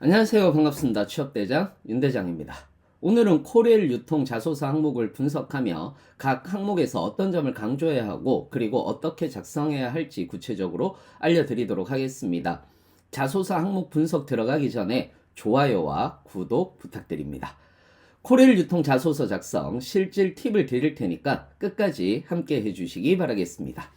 안녕하세요. 반갑습니다. 취업대장 윤대장입니다. 오늘은 코레일 유통 자소서 항목을 분석하며 각 항목에서 어떤 점을 강조해야 하고 그리고 어떻게 작성해야 할지 구체적으로 알려드리도록 하겠습니다. 자소서 항목 분석 들어가기 전에 좋아요와 구독 부탁드립니다. 코레일 유통 자소서 작성 실질 팁을 드릴 테니까 끝까지 함께 해주시기 바라겠습니다.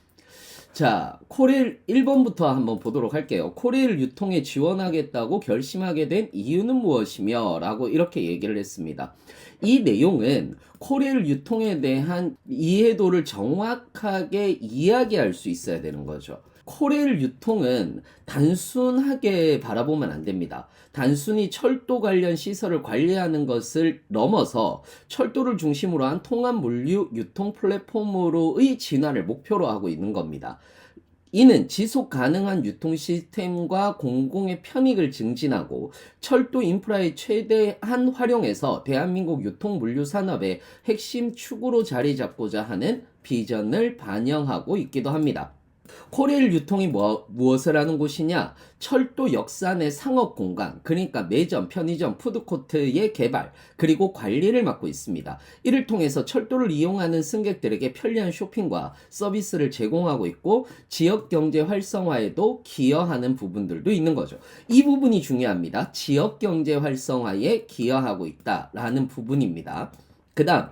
자, 코레일 1번부터 한번 보도록 할게요. 코레일 유통에 지원하겠다고 결심하게 된 이유는 무엇이며? 라고 이렇게 얘기를 했습니다. 이 내용은 코레일 유통에 대한 이해도를 정확하게 이야기할 수 있어야 되는 거죠. 코레일 유통은 단순하게 바라보면 안 됩니다. 단순히 철도 관련 시설을 관리하는 것을 넘어서 철도를 중심으로 한 통합 물류 유통 플랫폼으로의 진화를 목표로 하고 있는 겁니다. 이는 지속 가능한 유통 시스템과 공공의 편익을 증진하고 철도 인프라의 최대한 활용해서 대한민국 유통 물류 산업의 핵심 축으로 자리 잡고자 하는 비전을 반영하고 있기도 합니다. 코레일 유통이 무엇을 하는 곳이냐? 철도 역사 내 상업 공간, 그러니까 매점, 편의점, 푸드코트의 개발, 그리고 관리를 맡고 있습니다. 이를 통해서 철도를 이용하는 승객들에게 편리한 쇼핑과 서비스를 제공하고 있고 지역 경제 활성화에도 기여하는 부분들도 있는 거죠. 이 부분이 중요합니다. 지역 경제 활성화에 기여하고 있다라는 부분입니다. 그 다음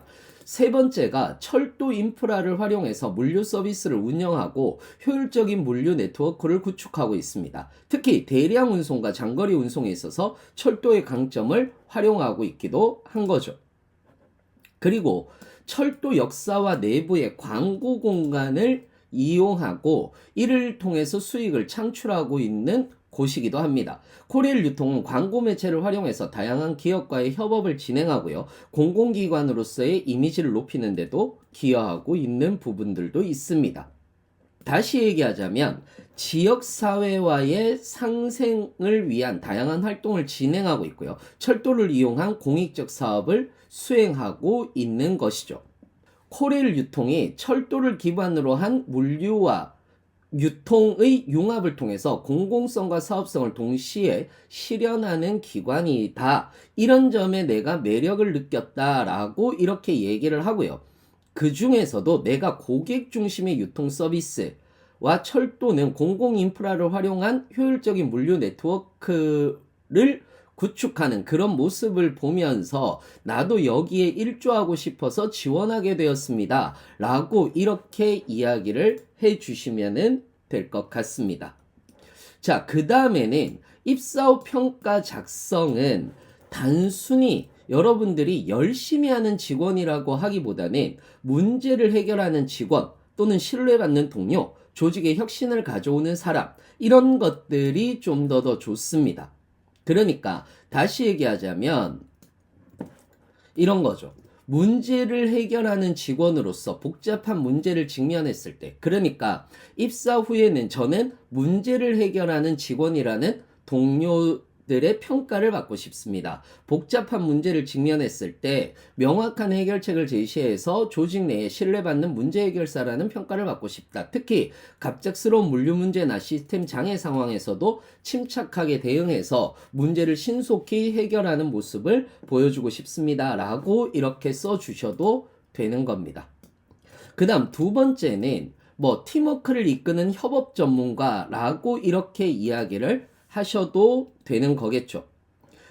세 번째가 철도 인프라를 활용해서 물류 서비스를 운영하고 효율적인 물류 네트워크를 구축하고 있습니다. 특히 대량 운송과 장거리 운송에 있어서 철도의 강점을 활용하고 있기도 한 거죠. 그리고 철도 역사와 내부의 광고 공간을 이용하고 이를 통해서 수익을 창출하고 있는 곳이기도 합니다. 코레일 유통은 광고 매체를 활용해서 다양한 기업과의 협업을 진행하고요. 공공기관으로서의 이미지를 높이는 데도 기여하고 있는 부분들도 있습니다. 다시 얘기하자면 지역사회와의 상생을 위한 다양한 활동을 진행하고 있고요. 철도를 이용한 공익적 사업을 수행하고 있는 것이죠. 코레일 유통이 철도를 기반으로 한 물류와 유통의 융합을 통해서 공공성과 사업성을 동시에 실현하는 기관이다. 이런 점에 내가 매력을 느꼈다라고 이렇게 얘기를 하고요. 그 중에서도 내가 고객 중심의 유통 서비스와 철도는 공공 인프라를 활용한 효율적인 물류 네트워크를 구축하는 그런 모습을 보면서 나도 여기에 일조하고 싶어서 지원하게 되었습니다. 라고 이렇게 이야기를 해 주시면 될 것 같습니다. 자, 그 다음에는 입사 후 평가 작성은 단순히 여러분들이 열심히 하는 직원이라고 하기보다는 문제를 해결하는 직원 또는 신뢰받는 동료, 조직의 혁신을 가져오는 사람, 이런 것들이 좀 더 좋습니다. 그러니까 다시 얘기하자면 이런 거죠. 문제를 해결하는 직원으로서 복잡한 문제를 직면했을 때, 그러니까 입사 후에는 저는 문제를 해결하는 직원이라는 동료들의 평가를 받고 싶습니다. 복잡한 문제를 직면했을 때 명확한 해결책을 제시해서 조직 내에 신뢰받는 문제 해결사라는 평가를 받고 싶다. 특히 갑작스러운 물류 문제나 시스템 장애 상황에서도 침착하게 대응해서 문제를 신속히 해결하는 모습을 보여주고 싶습니다. 라고 이렇게 써주셔도 되는 겁니다. 그 다음 두 번째는 팀워크를 이끄는 협업 전문가라고 이렇게 이야기를 하셔도 되는 거겠죠.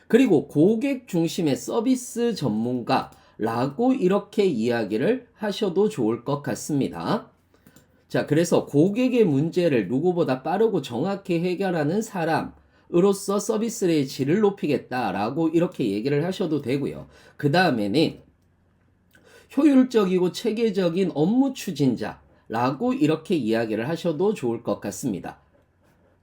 그리고 고객 중심의 서비스 전문가라고 이렇게 이야기를 하셔도 좋을 것 같습니다. 자, 그래서 고객의 문제를 누구보다 빠르고 정확히 해결하는 사람으로서 서비스의 질을 높이겠다라고 이렇게 얘기를 하셔도 되고요. 그 다음에는 효율적이고 체계적인 업무 추진자라고 이렇게 이야기를 하셔도 좋을 것 같습니다.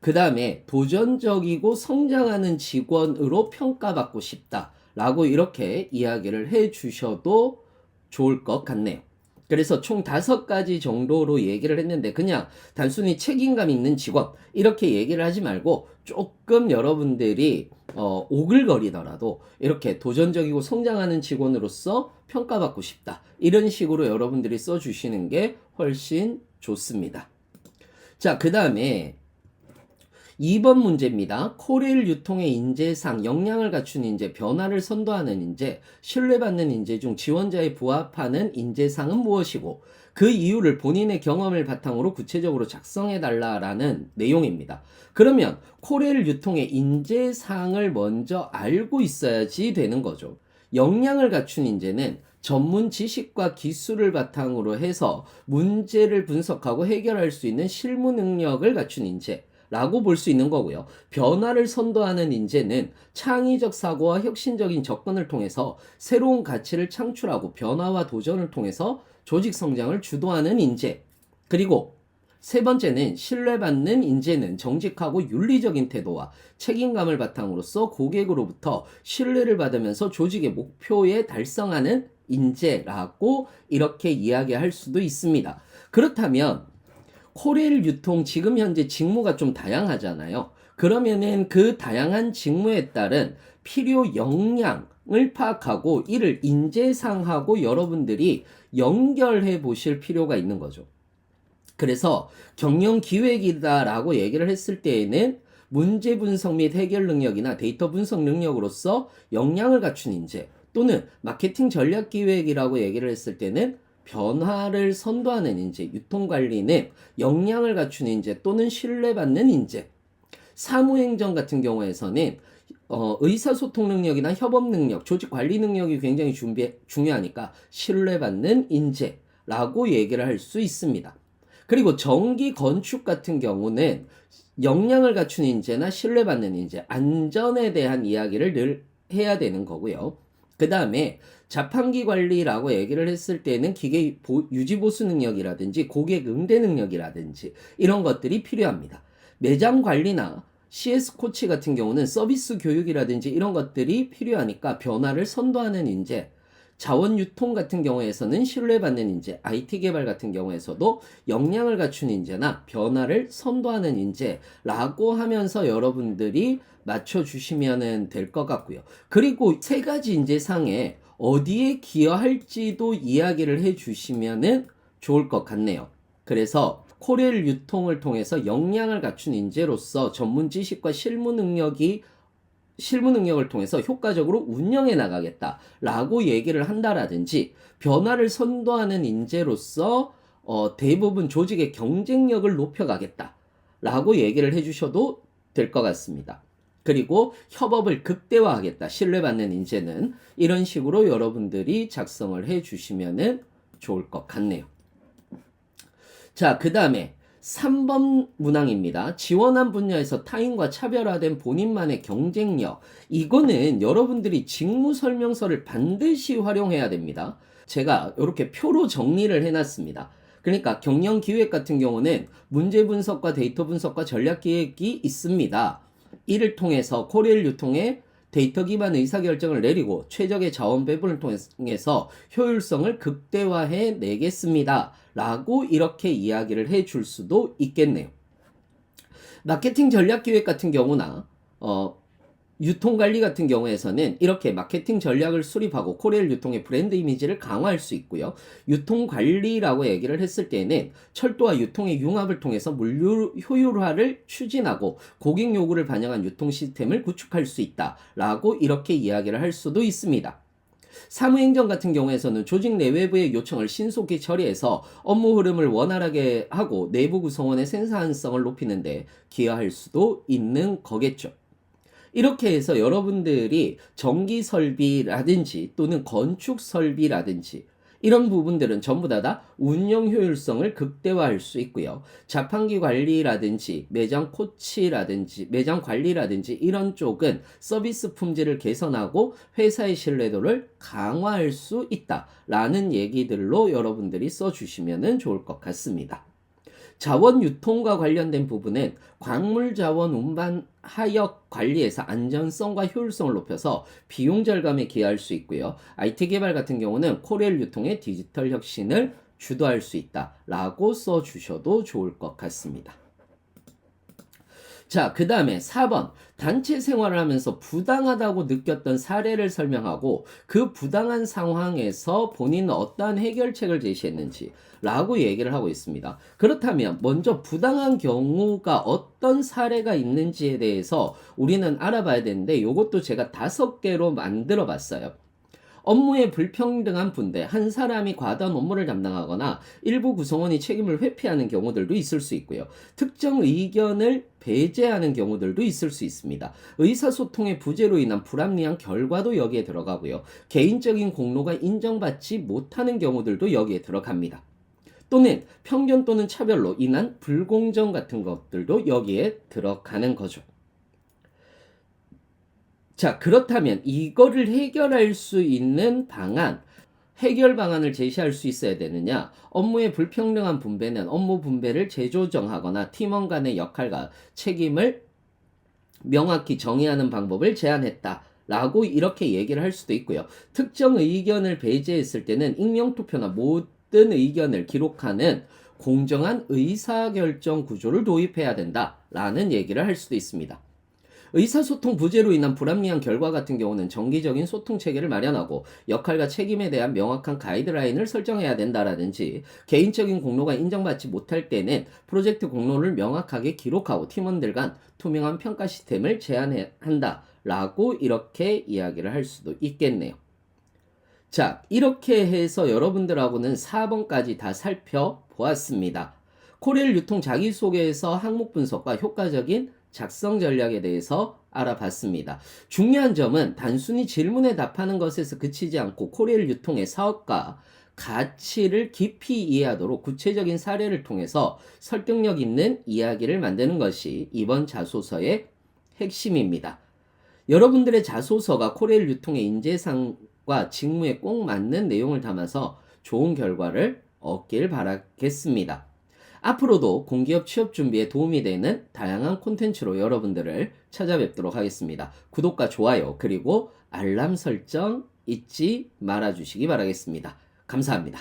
그 다음에 도전적이고 성장하는 직원으로 평가받고 싶다라고 이렇게 이야기를 해 주셔도 좋을 것 같네요. 그래서 총 5가지 정도로 얘기를 했는데 그냥 단순히 책임감 있는 직원 이렇게 얘기를 하지 말고 조금 여러분들이 오글거리더라도 이렇게 도전적이고 성장하는 직원으로서 평가받고 싶다. 이런 식으로 여러분들이 써주시는 게 훨씬 좋습니다. 자, 그 다음에 2번 문제입니다. 코레일 유통의 인재상, 역량을 갖춘 인재, 변화를 선도하는 인재, 신뢰받는 인재 중 지원자에 부합하는 인재상은 무엇이고 그 이유를 본인의 경험을 바탕으로 구체적으로 작성해달라라는 내용입니다. 그러면 코레일 유통의 인재상을 먼저 알고 있어야지 되는 거죠. 역량을 갖춘 인재는 전문 지식과 기술을 바탕으로 해서 문제를 분석하고 해결할 수 있는 실무 능력을 갖춘 인재라고 볼 수 있는 거고요. 변화를 선도하는 인재는 창의적 사고와 혁신적인 접근을 통해서 새로운 가치를 창출하고 변화와 도전을 통해서 조직 성장을 주도하는 인재. 그리고 세 번째는 신뢰받는 인재는 정직하고 윤리적인 태도와 책임감을 바탕으로서 고객으로부터 신뢰를 받으면서 조직의 목표에 달성하는 인재라고 이렇게 이야기할 수도 있습니다. 그렇다면 코레일 유통 지금 현재 직무가 좀 다양하잖아요. 그러면은 그 다양한 직무에 따른 필요 역량을 파악하고 이를 인재상하고 여러분들이 연결해 보실 필요가 있는 거죠. 그래서 경영 기획이다라고 얘기를 했을 때에는 문제 분석 및 해결 능력이나 데이터 분석 능력으로서 역량을 갖춘 인재 또는 마케팅 전략 기획이라고 얘기를 했을 때는 변화를 선도하는 인재, 유통관리는 역량을 갖춘 인재 또는 신뢰받는 인재, 사무행정 같은 경우에서는 의사소통 능력이나 협업 능력, 조직 관리 능력이 굉장히 중요하니까 신뢰받는 인재라고 얘기를 할 수 있습니다. 그리고 전기 건축 같은 경우는 역량을 갖춘 인재나 신뢰받는 인재, 안전에 대한 이야기를 늘 해야 되는 거고요. 그 다음에 자판기 관리라고 얘기를 했을 때는 기계 유지보수 능력이라든지 고객 응대 능력이라든지 이런 것들이 필요합니다. 매장 관리나 CS 코치 같은 경우는 서비스 교육이라든지 이런 것들이 필요하니까 변화를 선도하는 인재, 자원 유통 같은 경우에서는 신뢰받는 인재, IT 개발 같은 경우에서도 역량을 갖춘 인재나 변화를 선도하는 인재라고 하면서 여러분들이 맞춰주시면 될 것 같고요. 그리고 세 가지 인재상에 어디에 기여할지도 이야기를 해주시면 좋을 것 같네요. 그래서 코레일 유통을 통해서 역량을 갖춘 인재로서 전문 지식과 실무 능력을 통해서 효과적으로 운영해 나가겠다라고 얘기를 한다라든지 변화를 선도하는 인재로서 대부분 조직의 경쟁력을 높여가겠다라고 얘기를 해주셔도 될 것 같습니다. 그리고 협업을 극대화하겠다. 신뢰받는 인재는 이런 식으로 여러분들이 작성을 해주시면 좋을 것 같네요. 자, 그 다음에 3번 문항입니다. 지원한 분야에서 타인과 차별화된 본인만의 경쟁력. 이거는 여러분들이 직무 설명서를 반드시 활용해야 됩니다. 제가 이렇게 표로 정리를 해놨습니다. 그러니까 경영 기획 같은 경우는 문제 분석과 데이터 분석과 전략 기획이 있습니다. 이를 통해서 코레일 유통의 데이터 기반 의사결정을 내리고 최적의 자원 배분을 통해서 효율성을 극대화해 내겠습니다. 라고 이렇게 이야기를 해줄 수도 있겠네요. 마케팅 전략 기획 같은 경우나 유통관리 같은 경우에서는 이렇게 마케팅 전략을 수립하고 코레일 유통의 브랜드 이미지를 강화할 수 있고요. 유통관리라고 얘기를 했을 때에는 철도와 유통의 융합을 통해서 물류 효율화를 추진하고 고객 요구를 반영한 유통 시스템을 구축할 수 있다라고 이렇게 이야기를 할 수도 있습니다. 사무행정 같은 경우에서는 조직 내외부의 요청을 신속히 처리해서 업무 흐름을 원활하게 하고 내부 구성원의 생산성을 높이는 데 기여할 수도 있는 거겠죠. 이렇게 해서 여러분들이 전기 설비라든지 또는 건축 설비라든지 이런 부분들은 전부 다 운영 효율성을 극대화할 수 있고요. 자판기 관리라든지 매장 코치라든지 매장 관리라든지 이런 쪽은 서비스 품질을 개선하고 회사의 신뢰도를 강화할 수 있다라는 얘기들로 여러분들이 써주시면 좋을 것 같습니다. 자원 유통과 관련된 부분은 광물 자원 운반 하역 관리에서 안전성과 효율성을 높여서 비용 절감에 기여할 수 있고요. IT 개발 같은 경우는 코레일 유통의 디지털 혁신을 주도할 수 있다라고 써주셔도 좋을 것 같습니다. 자, 그 다음에 4번. 단체 생활을 하면서 부당하다고 느꼈던 사례를 설명하고 그 부당한 상황에서 본인은 어떠한 해결책을 제시했는지 라고 얘기를 하고 있습니다. 그렇다면 먼저 부당한 경우가 어떤 사례가 있는지에 대해서 우리는 알아봐야 되는데 이것도 제가 5개로 만들어 봤어요. 업무의 불평등한 분배, 한 사람이 과다한 업무를 담당하거나 일부 구성원이 책임을 회피하는 경우들도 있을 수 있고요. 특정 의견을 배제하는 경우들도 있을 수 있습니다. 의사소통의 부재로 인한 불합리한 결과도 여기에 들어가고요. 개인적인 공로가 인정받지 못하는 경우들도 여기에 들어갑니다. 또는 편견 또는 차별로 인한 불공정 같은 것들도 여기에 들어가는 거죠. 자, 그렇다면 이거를 해결할 수 있는 방안, 해결 방안을 제시할 수 있어야 되느냐? 업무의 불평등한 분배는 업무 분배를 재조정하거나 팀원 간의 역할과 책임을 명확히 정의하는 방법을 제안했다. 라고 이렇게 얘기를 할 수도 있고요. 특정 의견을 배제했을 때는 익명투표나 모든 의견을 기록하는 공정한 의사결정 구조를 도입해야 된다. 라는 얘기를 할 수도 있습니다. 의사소통 부재로 인한 불합리한 결과 같은 경우는 정기적인 소통 체계를 마련하고 역할과 책임에 대한 명확한 가이드라인을 설정해야 된다라든지 개인적인 공로가 인정받지 못할 때는 프로젝트 공로를 명확하게 기록하고 팀원들 간 투명한 평가 시스템을 제안한다라고 이렇게 이야기를 할 수도 있겠네요. 자, 이렇게 해서 여러분들하고는 4번까지 다 살펴보았습니다. 코렐 유통 자기소개에서 항목 분석과 효과적인 작성 전략에 대해서 알아봤습니다. 중요한 점은 단순히 질문에 답하는 것에서 그치지 않고 코렐 유통의 사업과 가치를 깊이 이해하도록 구체적인 사례를 통해서 설득력 있는 이야기를 만드는 것이 이번 자소서의 핵심입니다. 여러분들의 자소서가 코렐 유통의 인재상과 직무에 꼭 맞는 내용을 담아서 좋은 결과를 얻길 바라겠습니다. 앞으로도 공기업 취업 준비에 도움이 되는 다양한 콘텐츠로 여러분들을 찾아뵙도록 하겠습니다. 구독과 좋아요 그리고 알람 설정 잊지 말아주시기 바라겠습니다. 감사합니다.